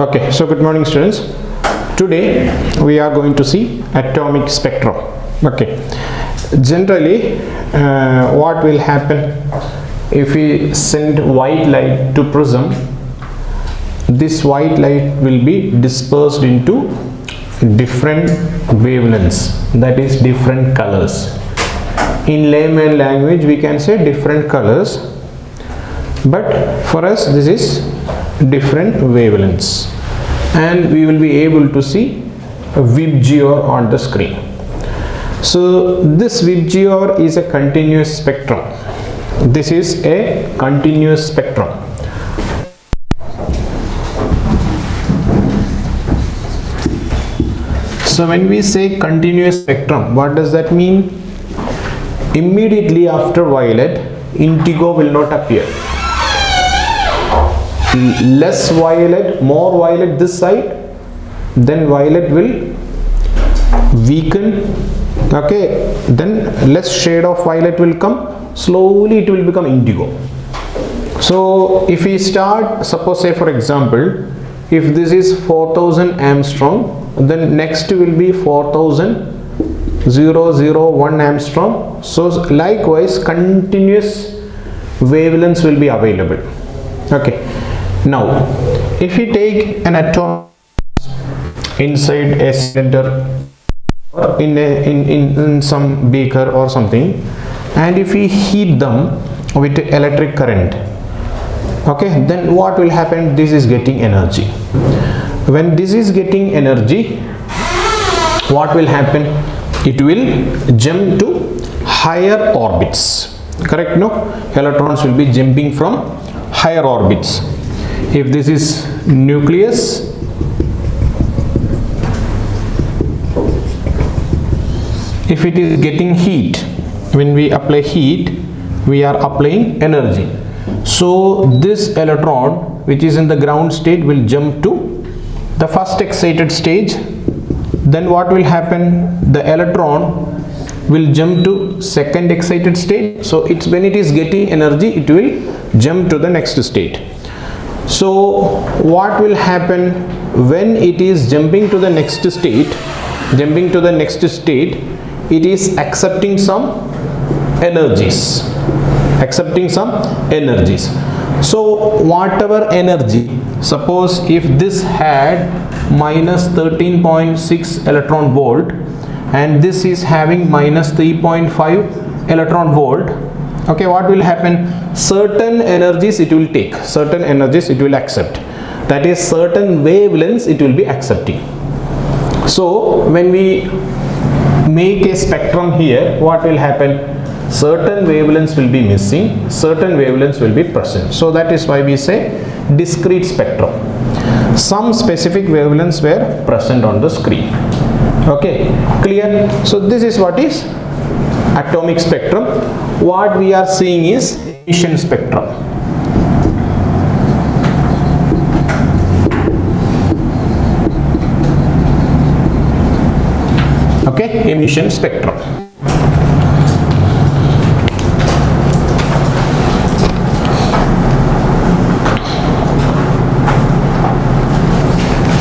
Okay, so good morning students. Today we are going to see atomic spectrum. Okay, generally what will happen if we send white light to prism? This white light will be dispersed into different wavelengths, that is different colors. In layman language we can say different colors, but for us this is different wavelengths, and we will be able to see a VIBGYOR on the screen. So this VIBGYOR is a continuous spectrum. This is a continuous spectrum. So when we say continuous spectrum, what does that mean? Immediately after violet, indigo will not appear. Less violet, more violet this side, then violet will weaken. Okay, then less shade of violet will come, slowly it will become indigo. So if we start, suppose say for example, if this is 4000 Armstrong, then next will be 4001 Armstrong. So likewise continuous wavelengths will be available. Okay, now if we take an atom inside a cylinder or in some beaker or something, and if we heat them with electric current, okay, then what will happen? This is getting energy. When this is getting energy, what will happen? It will jump to higher orbits. Correct? No? Electrons will be jumping from higher orbits. If this is nucleus, if it is getting heat, when we apply heat, we are applying energy. So this electron which is in the ground state will jump to the first excited stage. Then what will happen? The electron will jump to second excited state. So it's when it is getting energy, it will jump to the next state. So what will happen when it is jumping to the next state? It is accepting some energies. So whatever energy, suppose if this had minus 13.6 electron volt and this is having minus 3.5 electron volt, okay, what will happen? Certain energies it will take, certain energies it will accept, that is certain wavelengths it will be accepting. So when we make a spectrum here, what will happen? Certain wavelengths will be missing, certain wavelengths will be present. So that is why we say discrete spectrum. Some specific wavelengths were present on the screen. Okay, clear? So this is what is atomic spectrum. What we are seeing is emission spectrum. Okay, emission spectrum.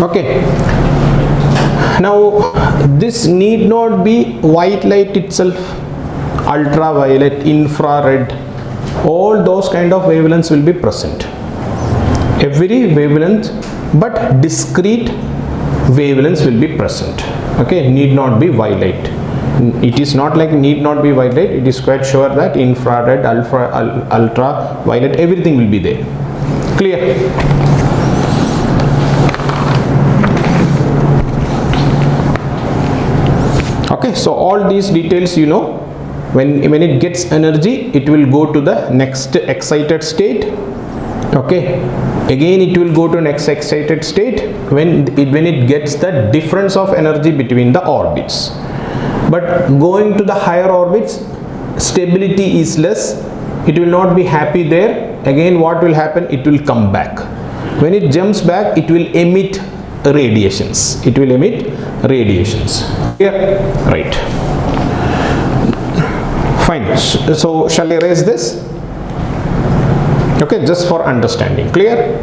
Okay, now this need not be white light itself, ultraviolet, infrared, all those kind of wavelengths will be present. Every wavelength, but discrete wavelengths will be present. Okay, need not be violet. It is not like need not be violet, it is quite sure that infrared, ultraviolet, everything will be there. Clear? Okay, so all these details you know. When it gets energy, it will go to the next excited state. Okay, again it will go to next excited state when it gets the difference of energy between the orbits. But going to the higher orbits, stability is less, it will not be happy there. Again what will happen? It will come back. When it jumps back, it will emit radiations. Here, right? Fine. So shall I erase this? Okay, just for understanding. Clear?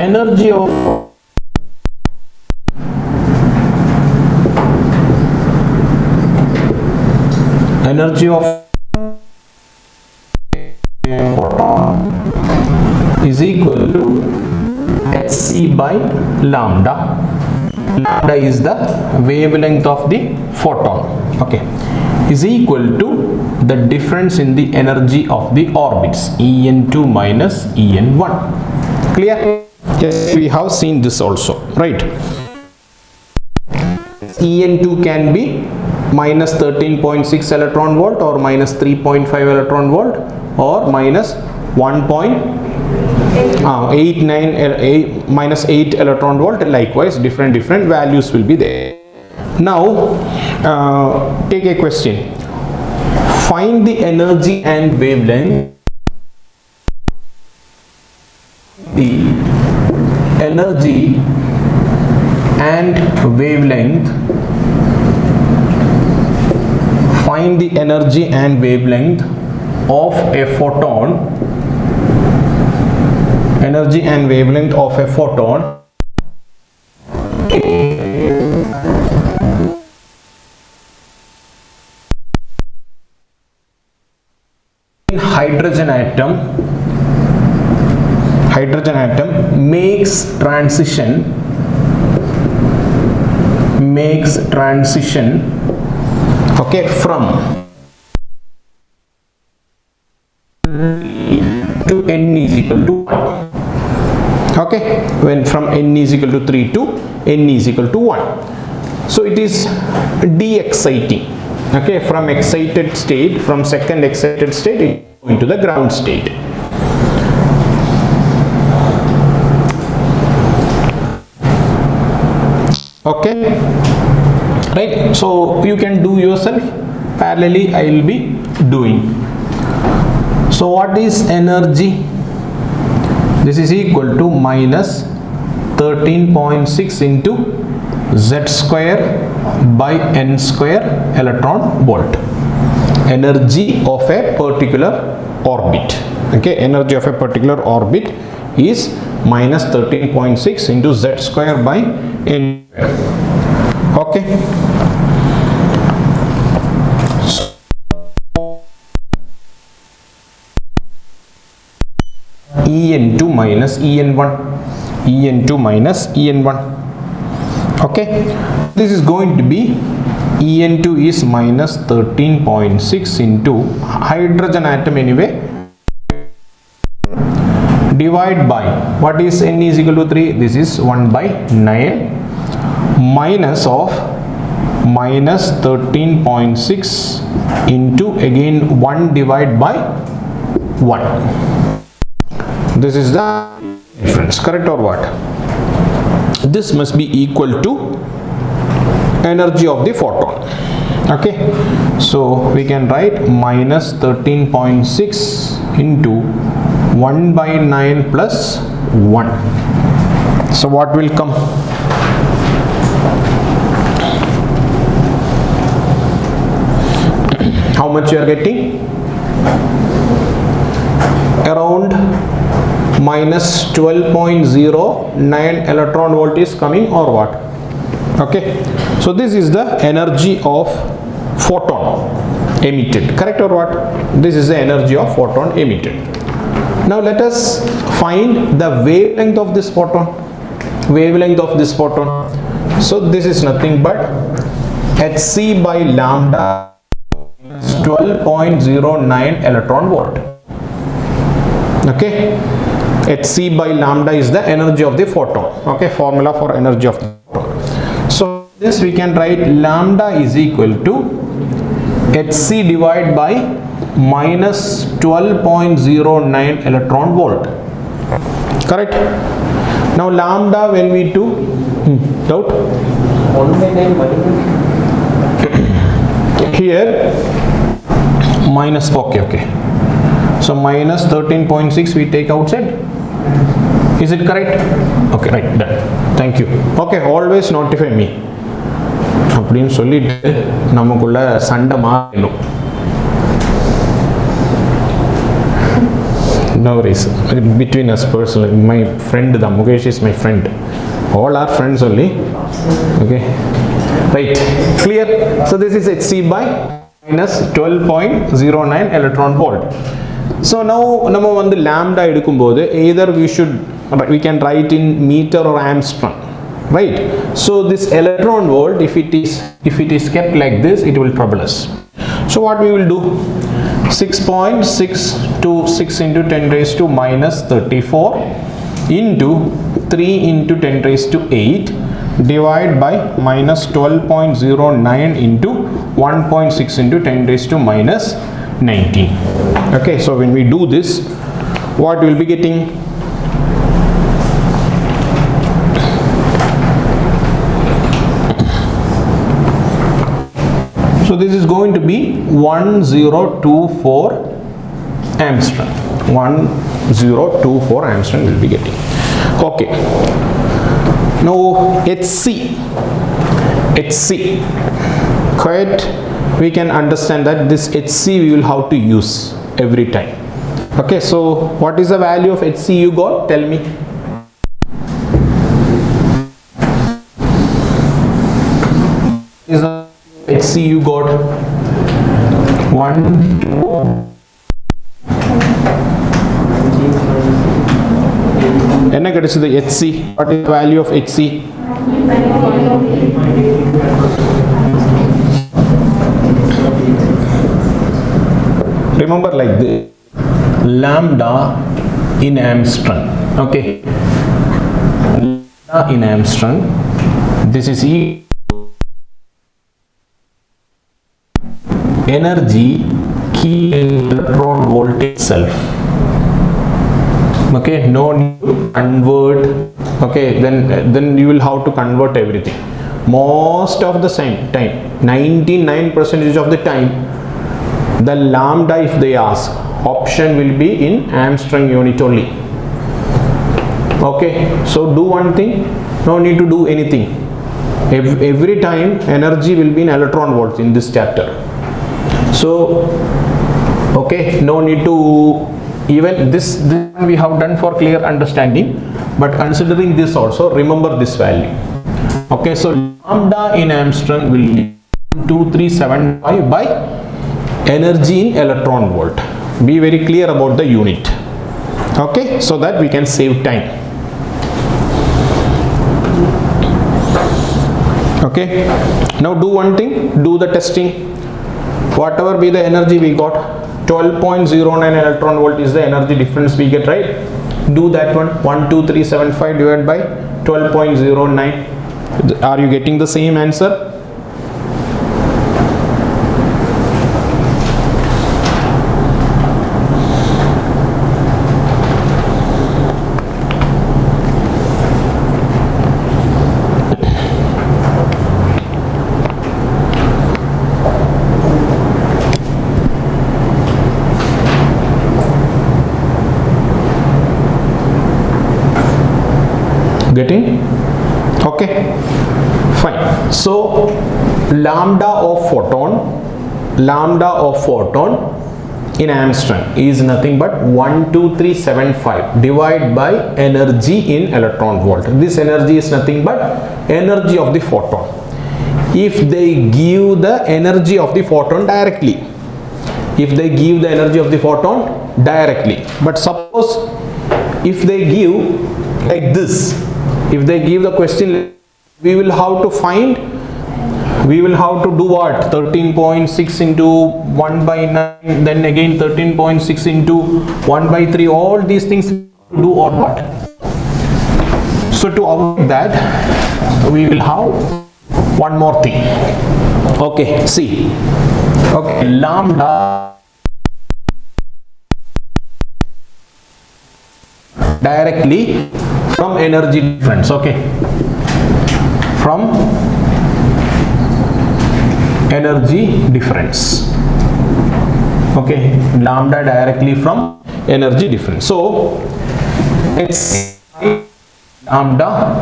energy of photon is equal to hc by lambda. Lambda is the wavelength of the photon, okay, is equal to the difference in the energy of the orbits, En2 minus En1. Clear? Yes, we have seen this also, right? En2 can be minus 13.6 electron volt or minus 3.5 electron volt or minus 1.89 minus 8 electron volt. Likewise, different values will be there. Now take a question. Find the energy and wavelength. The energy and wavelength. Find the energy and wavelength of a photon. Energy and wavelength of a photon in hydrogen atom makes transition okay from to n is equal to 1. Okay, when from n is equal to 3 to n is equal to 1. So it is de-exciting. Okay, from excited state, from second excited state into the ground state. Okay, right? So you can do yourself. Parallelly, I will be doing. So what is energy? This is equal to minus 13.6 into Z square by N square electron volt. Energy of a particular orbit. Okay, energy of a particular orbit is minus 13.6 into Z square by N square. Okay. En2 minus En1, En2 minus En1. Okay, this is going to be En2 is minus 13.6 into hydrogen atom anyway, divide by what is n is equal to 3, this is 1 by 9 minus of minus 13.6 into again 1 divided by 1. This is the difference, correct or what? This must be equal to energy of the photon. Okay, so we can write minus 13.6 into 1 by 9 plus 1. So what will come? How much you are getting? Around minus 12.09 electron volt is coming or what? Okay, so this is the energy of photon emitted, correct or what? This is the energy of photon emitted. Now let us find the wavelength of this photon. So this is nothing but hc by lambda is 12.09 electron volt. Okay, hc by lambda is the energy of the photon. Okay, formula for energy of the photon. So this we can write lambda is equal to hc divided by minus 12.09 electron volt. Correct? Now lambda when we do doubt here minus okay. So minus 13.6 we take outside. Is it correct? Okay, right, done. Thank you. Okay, always notify me. அப்படின்னு சொல்லிட்டு நமக்குள்ள சண்டை மாறணும். No worries. Between us personally, my friend, the Mukesh is my friend. All are friends only. Okay. Right. Clear? So this is Hc by minus 12.09 electron volt. So now number one, the lambda edukumbodhu either we can write in meter or Armstrong, right? So this electron volt, if it is kept like this, it will trouble us. So what we will do? 6.626 into 10 raised to minus 34 into 3 into 10 raised to 8 divide by minus 12.09 into 1.6 into 10 raised to minus 19. Okay, so when we do this, what we will be getting? So this is going to be 1024 Armstrong. 1024 Armstrong will be getting. Okay. Now Hc. Quite we can understand that this Hc we will have to use every time. Okay, so what is the value of Hc you got? Tell me. Is the Hc you got? 1, 2. என்ன கிடைச்சது Hc? What is the value of Hc? Remember like this, lambda in Armstrong. Okay, lambda in Armstrong, this is energy key electron volt itself. Okay, no need to convert. Okay, then you will have to convert everything. Most of the same time, 99% of the time, the lambda, if they ask, option will be in Armstrong unit only. Okay, so do one thing, no need to do anything. Every time energy will be in electron volts in this chapter. So okay, no need to, even this we have done for clear understanding, but considering this also, remember this value. Okay, so lambda in Armstrong will be 2375 by energy in electron volt. Be very clear about the unit. Okay, so that we can save time. Okay, now do one thing, do the testing. Whatever be the energy we got, 12.09 electron volt is the energy difference we get, right? Do that one. 12375 divided by 12.09. Are you getting the same answer? Getting? Okay, fine. So lambda of photon in Armstrong is nothing but 12375 divided by energy in electron volt. This energy is nothing but energy of the photon. If they give the energy of the photon directly, but suppose if they give like this, if they give the question, we will have to do what? 13.6 into 1 by 9, then again 13.6 into 1 by 3, all these things to do or what? So to avoid that, we will have one more thing. Okay, see. Okay, lambda directly from energy difference. Okay, from energy difference. Okay, lambda directly from energy difference. So it's lambda,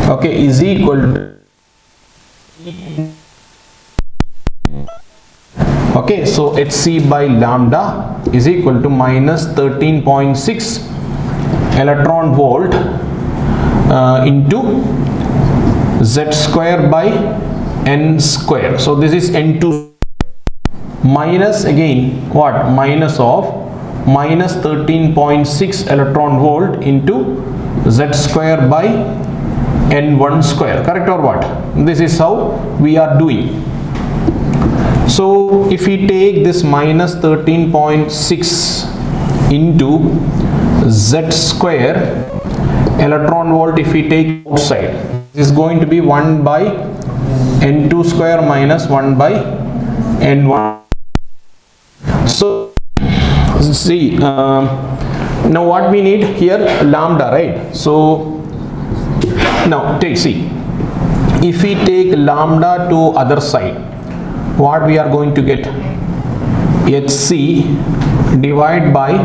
okay, is equal to, Okay, so Hc by lambda is equal to minus 13.6 electron volt into Z square by N square. So this is N2 minus again what? Minus of minus 13.6 electron volt into Z square by N1 square. Correct or what? This is how we are doing. So if we take this minus 13.6 into Z square electron volt, if we take outside, this is going to be 1 by N2 square minus 1 by N1. So see, now what we need here, lambda, right? So now see, if we take lambda to other side, what we are going to get? Hc divided by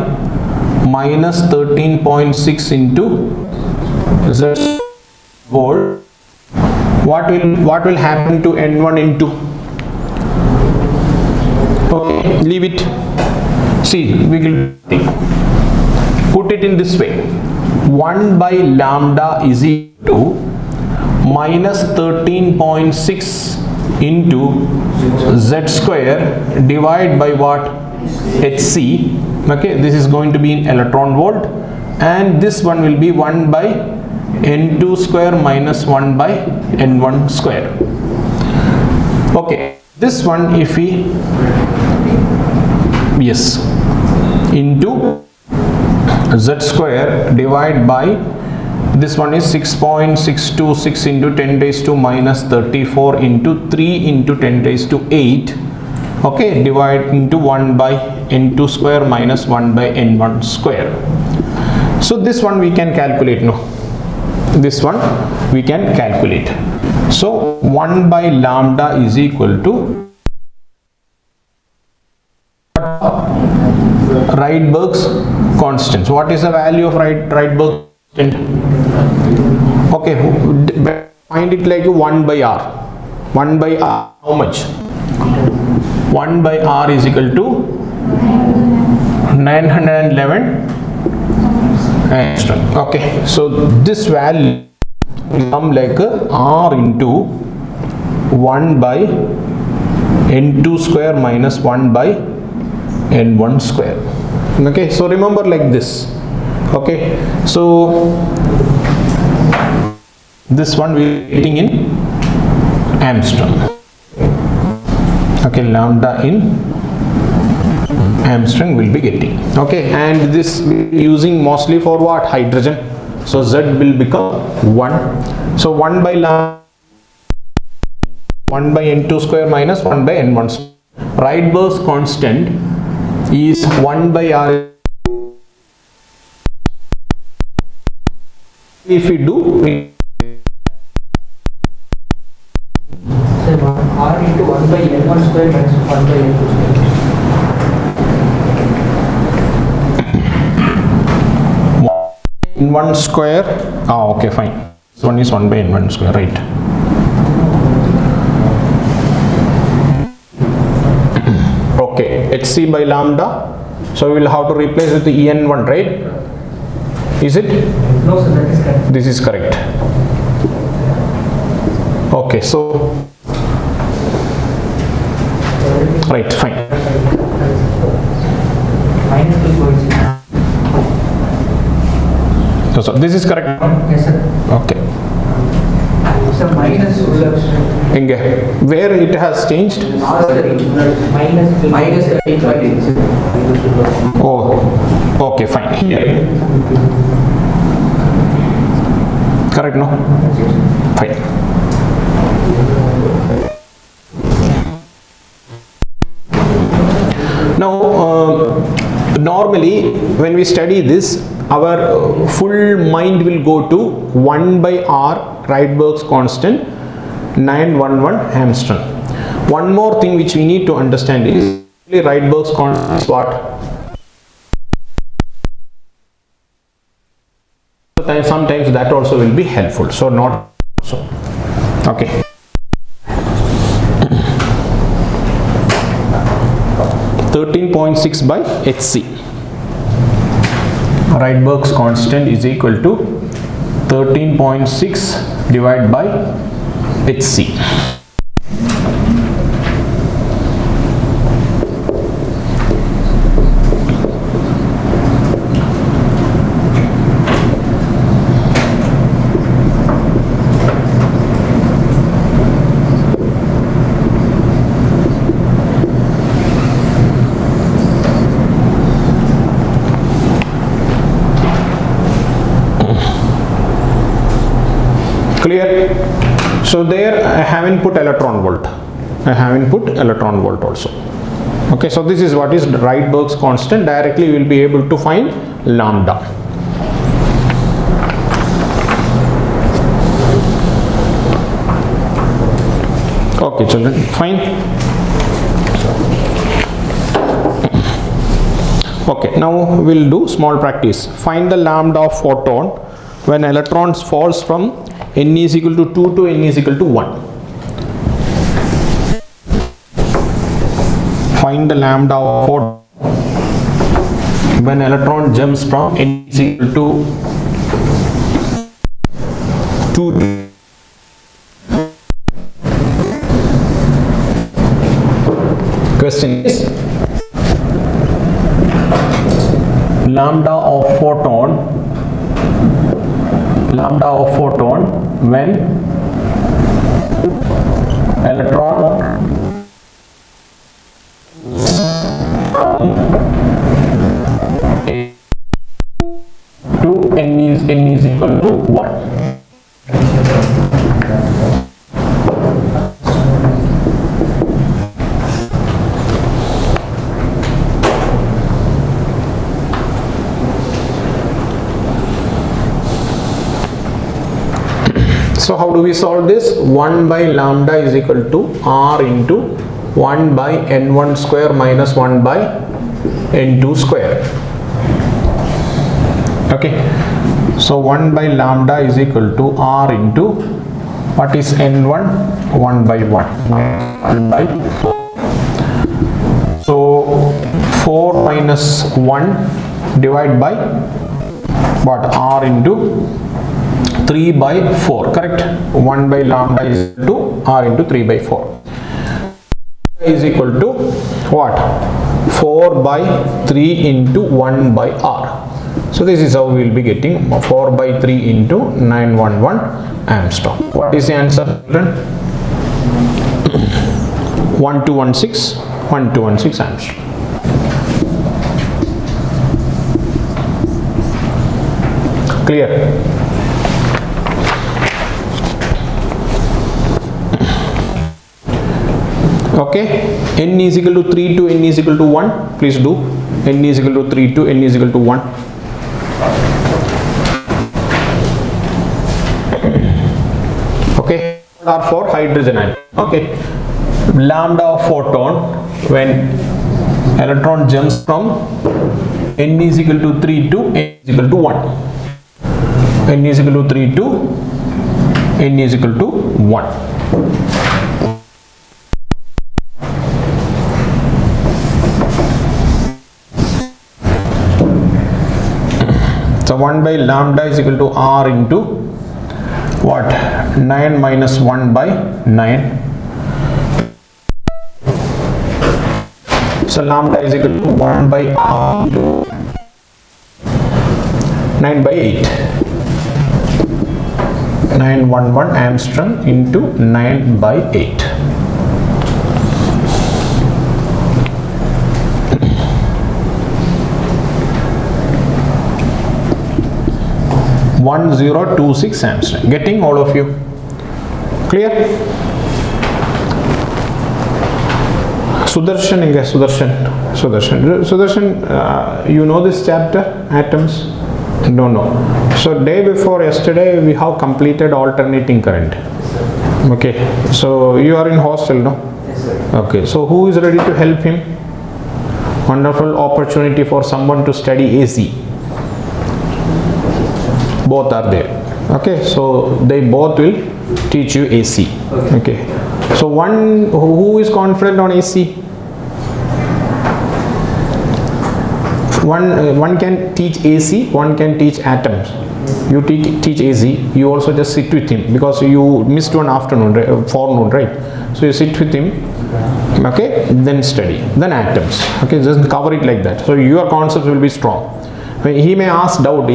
minus 13.6 into Z volt. What will happen to N1 into? Okay, leave it. See, we will put it in this way. 1 by lambda is equal to minus 13.6 into Z square divided by what? Hc. Okay, this is going to be in electron volt, and this one will be 1 by N2 square minus 1 by N1 square. Okay, this one if we into Z square divided by, this one is 6.626 into 10 raised to minus 34 into 3 into 10 raised to 8. Okay, divide into 1 by N2 square minus 1 by N1 square. So this one we can calculate. No, this one we can calculate. So 1 by lambda is equal to Rydberg's constant. So what is the value of Rydberg's constant? Okay, find it like 1 by r. 1 by r, how much? 1 by r is equal to 911 angstrom. Okay, so this value will come like r into 1 by N2 square minus 1 by N1 square. Okay, so remember like this. Okay, so this one we are getting in angstrom. Okay, lambda in angstrom will be getting. Okay, and this using mostly for what? Hydrogen. So Z will become 1. So 1 by lambda, 1 by N2 square minus 1 by N1 square. Rydberg's constant is 1 by r. If we do, r into 1 by N1 square minus 1 by N2 square. N1 square. Okay, fine. This one is 1 by N1 square, right? Okay, Hc by lambda. So we will have to replace with the En1, right? Is it? No, sir, that is correct. This is correct. Okay, so right, fine. Minus 2.6. So this is correct. Yes, sir. Okay. So minus Where it has changed? minus 13.6. Oh, okay, fine. Here. Correct, no? Fine. Now, normally when we study this, our full mind will go to 1 by r, Rydberg's constant, 911 angstrom. One more thing which we need to understand is Rydberg's constant is what? Sometimes that also will be helpful. So not so. Okay. 13.6 by hc. Rydberg's constant is equal to 13.6 divided by hc. Clear? So there I haven't put electron volt. I haven't put electron volt also. Okay, so this is what is Rydberg's constant. Directly we will be able to find lambda. Okay, children, fine. Okay, now we'll do small practice. Find the lambda of photon when electrons falls from n is equal to 2 to n is equal to 1. Find the lambda of photon when electron jumps from n is equal to 2 to question is lambda of photon when electron to n is equal to 1. So how do we solve this? 1 by lambda is equal to r into 1 by n1 square minus 1 by n2 square. Okay, so 1 by lambda is equal to r into what is n1? 1 by 1 by 4. So 4 minus 1 divided by what? R into 3 by 4, correct? 1 by lambda is equal to r into 3 by 4 is equal to what? 4 by 3 into 1 by r. So this is how we will be getting 4 by 3 into 911 Armstrong. What is the answer? 1216 Armstrong. Clear? Okay, n is equal to 3 to n is equal to 1. Please do. N is equal to 3 to n is equal to 1. Okay, are for hydrogen atom. Okay, lambda of photon when electron jumps from n is equal to 3 to n is equal to 1. N is equal to 3 to n is equal to 1. So 1 by lambda is equal to r into what? 9 minus 1 by 9. So lambda is equal to 1 by r into 9 by 8. 911 Armstrong into 9 by 8. (1026 Armstrong). Getting all of you? Clear? Sudarshan, you know this chapter, atoms? Don't know. So day before yesterday we have completed alternating current. Okay, so you are in hostel, no? Yes, sir. Okay, so who is ready to help him? Wonderful opportunity for someone to study AC. Both are there. Okay, so they both will teach you AC. Okay, so one who is confident on AC? one can teach AC, one can teach atoms. You teach AC, you also just sit with him because you missed one afternoon, forenoon, right? So you sit with him, okay, then study, then atoms, okay, just cover it like that. So your concepts will be strong. He may ask doubt,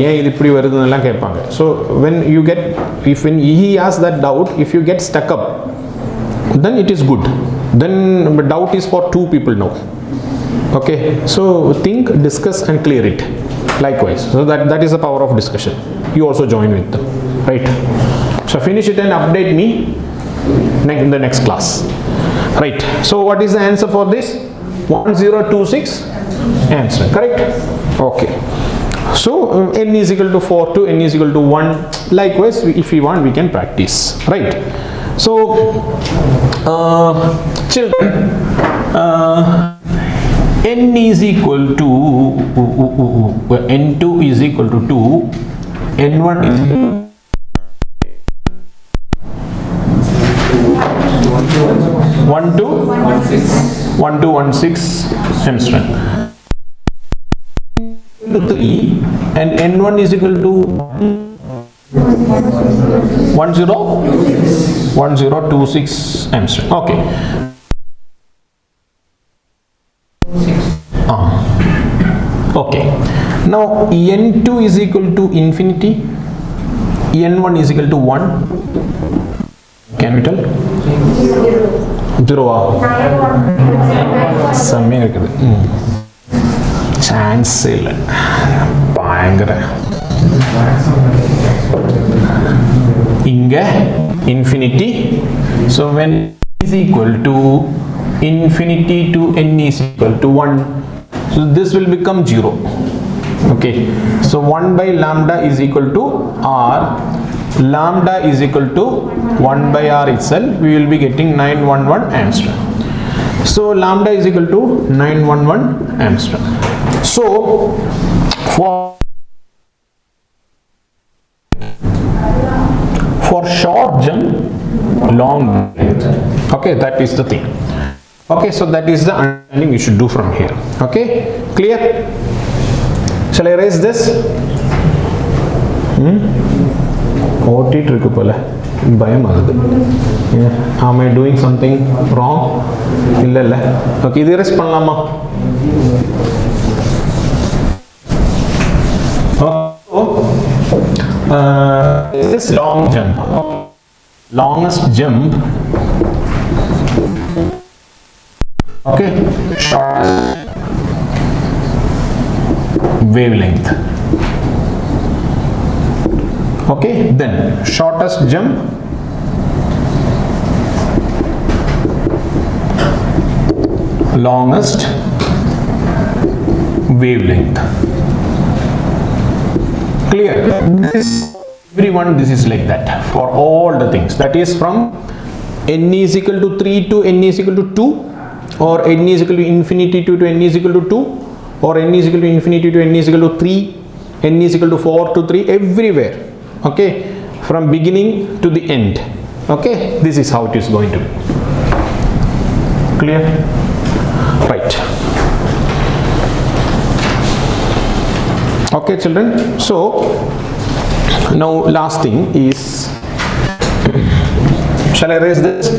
so when you get, when he asks that doubt, if you get stuck up, then it is good. Then doubt is for two people now. Okay, so think, discuss and clear it. Likewise, so that is the power of discussion. You also join with them, right? So finish it and update me in the next class, right? So what is the answer for this? 1026 answer, correct? Okay. So n is equal to 4 to n is equal to 1. Likewise, if we want, we can practice, right? So children, n is equal to n2 is equal to 2, n1 is 1216 Hemstring. 3 and n1 is equal to 1026 Hemstring. Okay. Okay. Now n2 is equal to infinity, n1 is equal to 1. Can we tell? 0. Chance illa. Bangara. Inga infinity. So when is equal to infinity to n is equal to 1, so this will become 0. Okay, so 1 by lambda is equal to r. Lambda is equal to 1 by r itself. We will be getting 911 Armstrong. So lambda is equal to 911 Armstrong. So for short jump, long length. Okay, that is the thing. Okay, so that is the understanding you should do from here. Okay, clear? Shall I erase this? OT trick pala. Am I doing something wrong? Okay, this is panlama. This long jump. Longest jump. Okay, shortest wavelength. Okay, then shortest jump, longest wavelength. Clear? Everyone, this is like that for all the things. That is from n is equal to 3 to n is equal to 2, or n is equal to infinity to n is equal to 2, or n is equal to infinity to n is equal to 3, n is equal to 4 to 3, everywhere. Okay, from beginning to the end. Okay, this is how it is going to be. Clear? Right. Okay, children. So now last thing is, shall I erase this?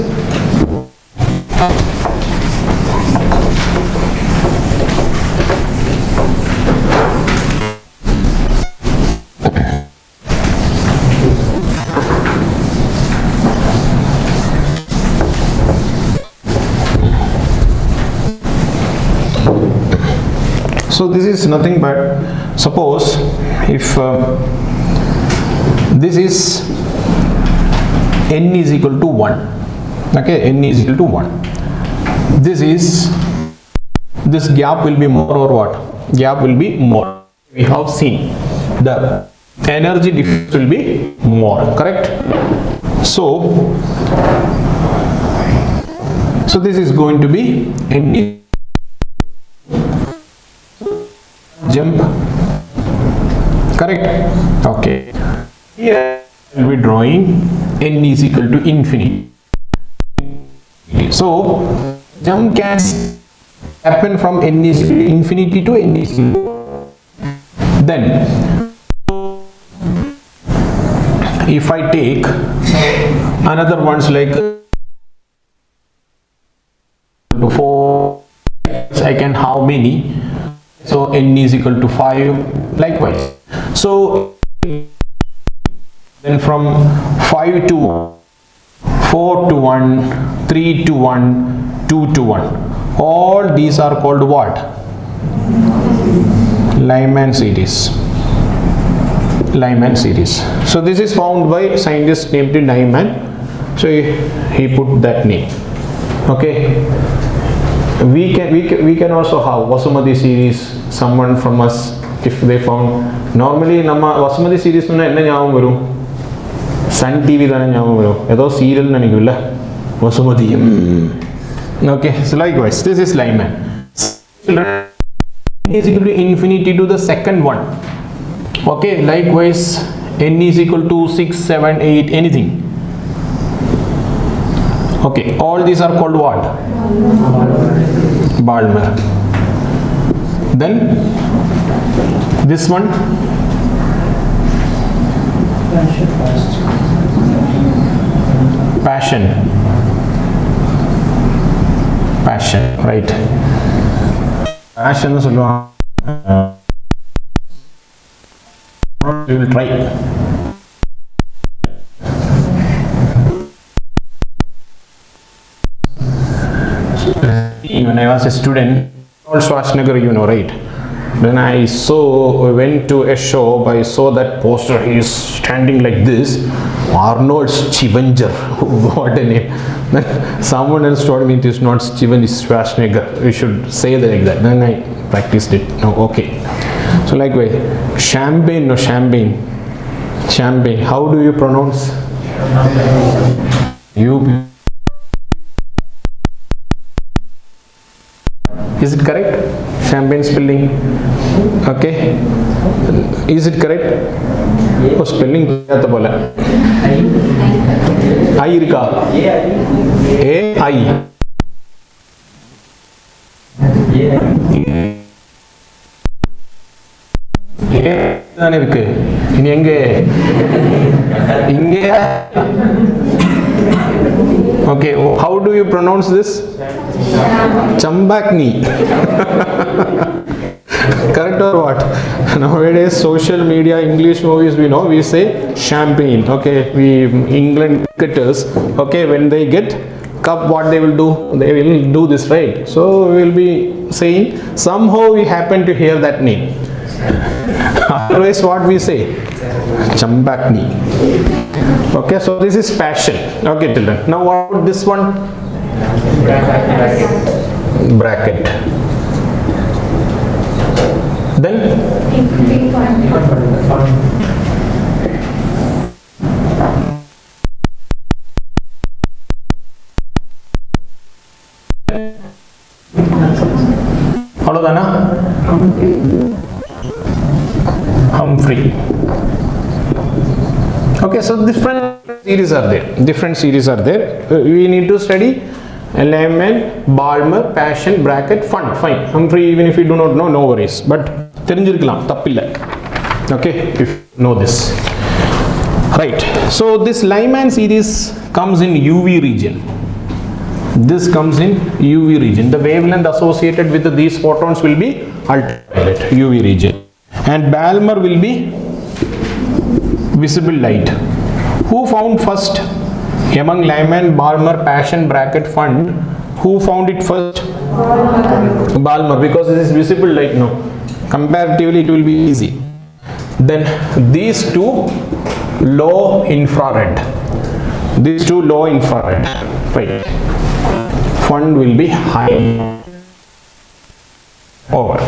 So this is nothing but, suppose if this is n is equal to 1, okay, n is equal to 1, this gap will be more, or what? Gap will be more. We have seen the energy difference will be more, correct? So this is going to be n jump, correct? Okay, here we will be drawing n is equal to infinity. So jump can happen from n is equal to infinity to n is equal to Then if I take another ones like 4, I can how many? So n is equal to 5, likewise. So then from 5 to 4 to 1, 3 to 1, 2 to 1, all these are called what? Lyman series. Lyman series. So this is found by scientist named Lyman. So he put that name. Okay. We can also have Vasumati series. Someone from us, if they found, normally nama Vasumati series na enna nyavam varum? Sun TV thana nyavam varum. Edho serial nanikkulla Vasumati. Okay, so likewise this is Lyman. Is equal to infinity to the second one. Okay, likewise n is equal to 6, 7, 8, anything. Okay, all these are called what? Balmer. Then this one, passion, right? Passion is we will try. When I was a student, Arnold Schwarzenegger, you know, right? When I went to a show, I saw that poster. He is standing like this. Arnold Schwarzenegger. What a name! Then someone else told me it is not Steven, it's Schwarzenegger. We should say that like that. Then I practiced it. No, okay. So likewise, champagne. How do you pronounce? You. Is it correct? Champagne spelling. Okay. Is it correct? Oh, spelling kya bola? I irka. A I. தானே இருக்கு. இனி எங்க இங்க. Okay, how do you pronounce this? Chambakni. Correct or what? Nowadays social media, English movies, we know, we say champagne. Okay, we England cricketers, okay, when they get cup, what they will do? They will do this, right? So we will be saying, somehow we happen to hear that name. Otherwise what we say? Chambakni. Okay, so this is passion. Okay, children. Now what about this one? Bracket. Then அவ்வளவுதானா? Humphrey. Okay, so different series are there. We need to study Lyman, Balmer, passion, bracket, fun, fine. Humphrey, even if you do not know, no worries, but தெரிஞ்சிருக்கலாம், தப்பில்லை. Okay, if you know this, right? So this Lyman series comes in UV region. This comes in UV region. The wavelength associated with these photons will be ultraviolet, UV region, and Balmer will be visible light. Who found first among Lyman, Balmer, passion, bracket, fun? Who found it first? Balmer, because this is visible light. No, comparatively it will be easy. Then these two low infrared. Right? Fun will be high. Over.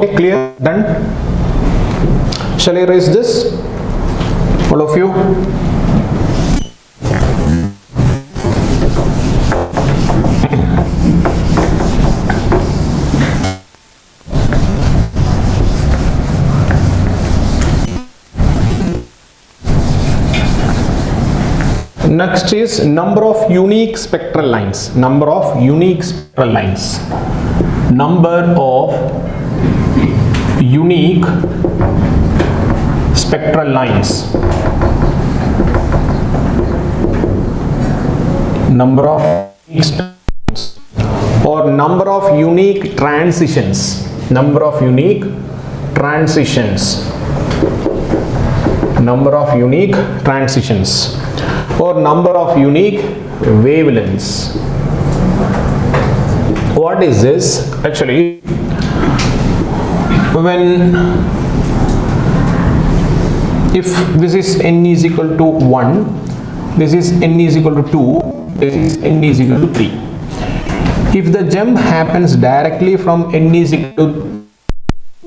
Okay, clear? Done? Shall I erase this? All of you? Next is number of unique spectral lines. Number of unique spectral lines. Number of unique spectral lines. Number of unique spectral lines. Or number of unique transitions. Number of unique transitions. Number of unique transitions. Or number of unique wavelengths. What is this? Actually, when if this is n is equal to 1, this is n is equal to 2, this is n is equal to 3. If the jump happens directly from n is equal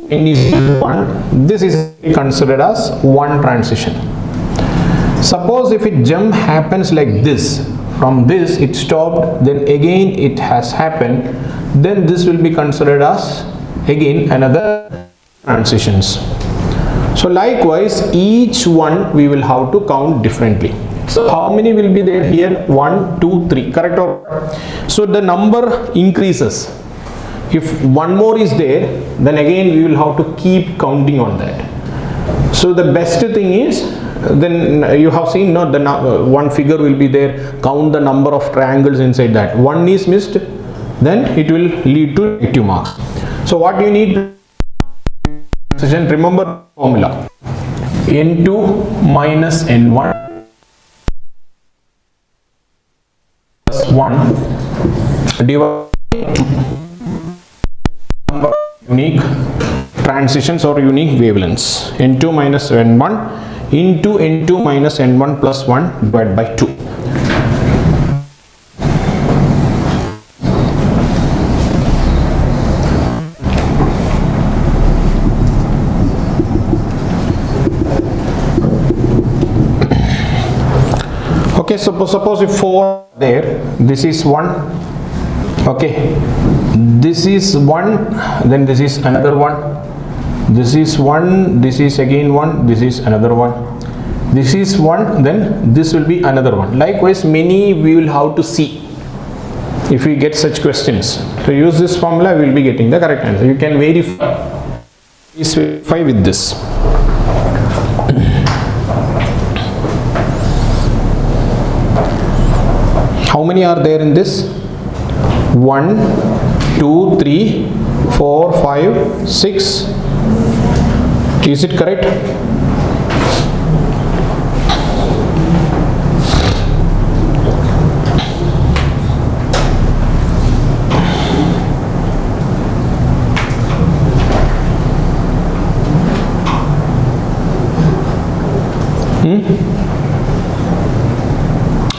to 1, this is considered as one transition. Suppose if it jump happens like this, from this it stopped, then again it has happened, then this will be considered as again another transitions. So likewise each one we will have to count differently. So how many will be there here? 1, 2, 3, correct? Or so the number increases. If one more is there, then again we will have to keep counting on that. So the best thing is, then you have seen, no, the one figure will be there, count the number of triangles inside that. One is missed, then it will lead to negative marks. So what you need, remember formula, n2 minus n1 plus 1 divided by number of unique transitions or unique wavelengths. n2 minus n1 into n2 minus n1 plus 1 divided by 2. Okay, suppose if 4 there, this is 1, okay, this is 1, then this is another 1. This is 1, this is again 1, this is another 1, this is 1, then this will be another 1. Likewise many we will have to see if we get such questions. So use this formula, we will be getting the correct answer. You can verify with this. How many are there in this? 1, 2, 3, 4, 5, 6. Is it correct?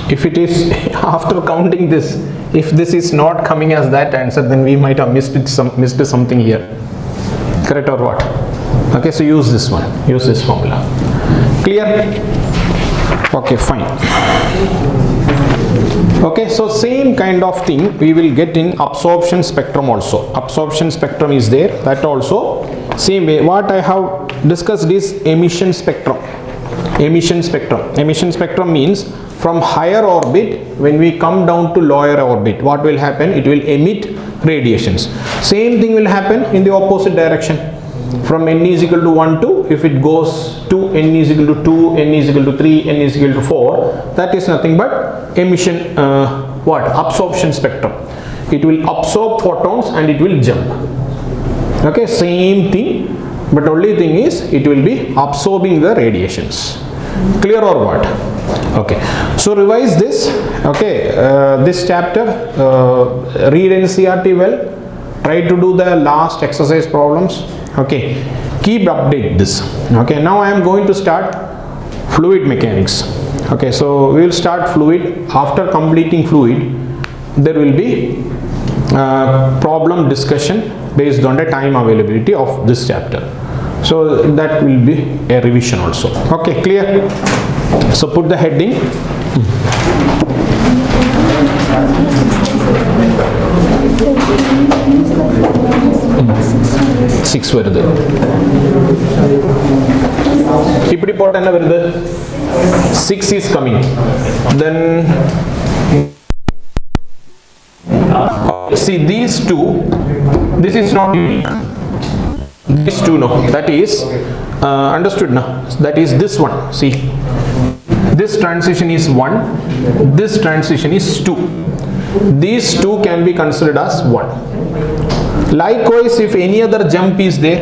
If it is after counting this, if this is not coming as that answer, then we might have missed something here. Correct or what? Okay, so use this one, use this formula. Clear? Okay, fine. Okay, so same kind of thing we will get in absorption spectrum also. Absorption spectrum is there, that also same way. What I have discussed is emission spectrum. Emission spectrum. Emission spectrum means from higher orbit, when we come down to lower orbit, what will happen? It will emit radiations. Same thing will happen in the opposite direction. From n is equal to 1 to, if it goes to n is equal to 2, n is equal to 3, n is equal to 4, that is nothing but emission, absorption spectrum. It will absorb photons and it will jump. Okay, same thing, but only thing is it will be absorbing the radiations. Clear or what? Okay, so revise this. Okay, this chapter, read NCERT well, try to do the last exercise problems. Okay, keep update this. Okay, now I am going to start fluid mechanics. Okay, so we will start fluid. After completing fluid, there will be problem discussion based on the time availability of this chapter. So that will be a revision also. Okay, clear? So put the heading. 6 வருது. இப்படி போட்ட என்ன வருது? 6 is coming. Then see these two, this is not unique. These two, no, that is understood now. That is this one. See, this transition is 1, this transition is 2. These two can be considered as 1. Likewise, if any other jump is there,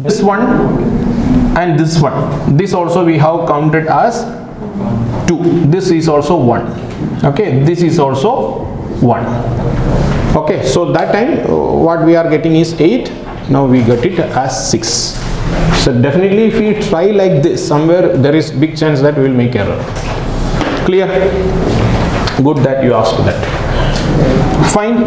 this one and this one, this also we have counted as 2. This is also 1. Okay, this is also 1. Okay, so that time what we are getting is 8. Now we get it as 6. So definitely if we try like this, somewhere there is big chance that we will make error. Clear? Good that you asked that. Fine.